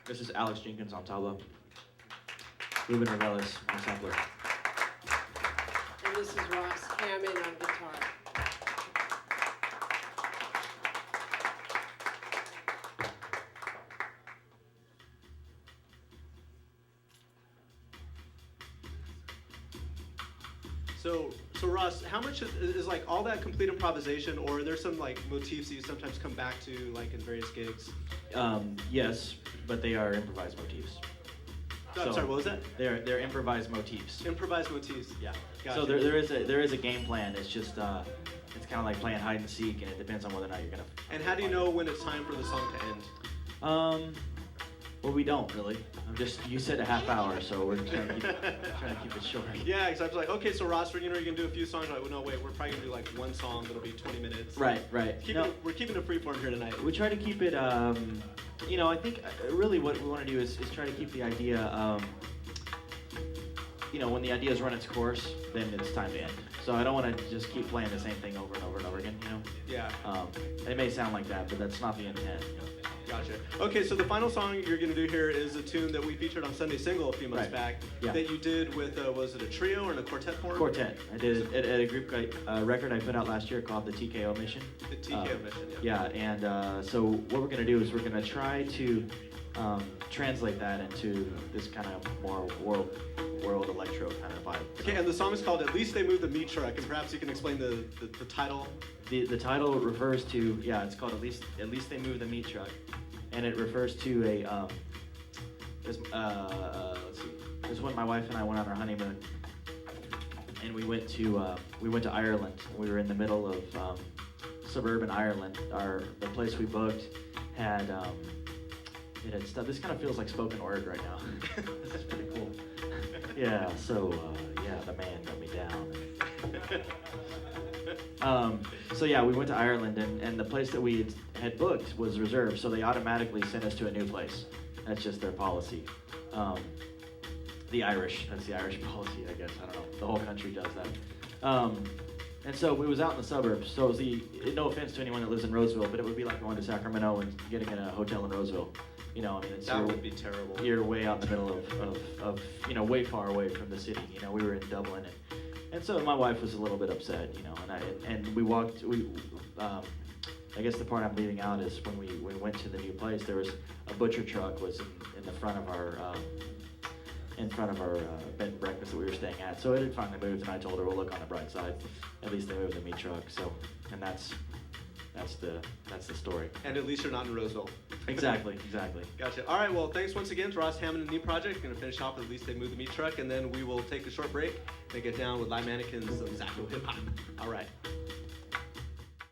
This is Alex Jenkins on tabla. Ruben Reveles on sampler. And this is Ross Hammond on guitar. So Ross, how much is like all that complete improvisation, or are there some like motifs that you sometimes come back to like in various gigs? Yes, but they are improvised motifs. I'm sorry, what was that? They're improvised motifs. Improvised motifs. Yeah. Gotcha. So there is a game plan. It's just it's kind of like playing hide and seek, and it depends on whether or not you're gonna. And how do you know when it's time for the song to end? Well, we don't really. You said a half hour, so we're trying to keep it short. Yeah, because I was like, okay, so Ross, you're gonna do a few songs. Like, well, no, wait, we're probably gonna do like one song that'll be 20 minutes. Right. We're keeping it freeform here tonight. We try to keep it. I think really what we want to do is try to keep the idea. When the idea's run its course, then it's time to end. So I don't want to just keep playing the same thing over and over and over again. Yeah. It may sound like that, but that's not the intent. Gotcha. Okay, so the final song you're going to do here is a tune that we featured on Sunday Single a few months back that you did with, was it a trio or in a quartet form? Quartet. I did it at a group record I put out last year called the TKO Mission. The TKO Mission, yeah. Yeah, and so what we're going to do is we're going to try to translate that into this kind of more world electro kind of vibe. Okay, and the song is called At Least They Moved the Meat Truck, and perhaps you can explain the title. The title refers to, it's called At Least They Moved the Meat Truck, and it refers to a, let's see, this is when my wife and I went on our honeymoon, and we went to Ireland. We were in the middle of suburban Ireland. The place we booked had, it had stuff. This kind of feels like spoken word right now. This is pretty cool. Yeah, so, the man got me down. We went to Ireland, and the place that we had booked was reserved, so they automatically sent us to a new place. That's just their policy. That's the Irish policy, I guess. I don't know. The whole country does that. And so we was out in the suburbs, so it was no offense to anyone that lives in Roseville, but it would be like going to Sacramento and getting in a hotel in Roseville. That would be terrible. You're way out in the middle of way far away from the city. We were in Dublin, and so my wife was a little bit upset, and we walked. I guess the part I'm leaving out is when we went to the new place, there was a butcher truck was in the front of our bed and breakfast that we were staying at. So it had finally moved, and I told her, "Well, look on the bright side. At least they moved the meat truck." So, and that's the story. And at least you're not in Roseville. Exactly. Gotcha. All right, well, thanks once again to Ross Hammond and New Project. Going to finish off with At Least They Moved the Meat Truck, and then we will take a short break and get down with Live Mannequins of Zacko Hip Hop. All right.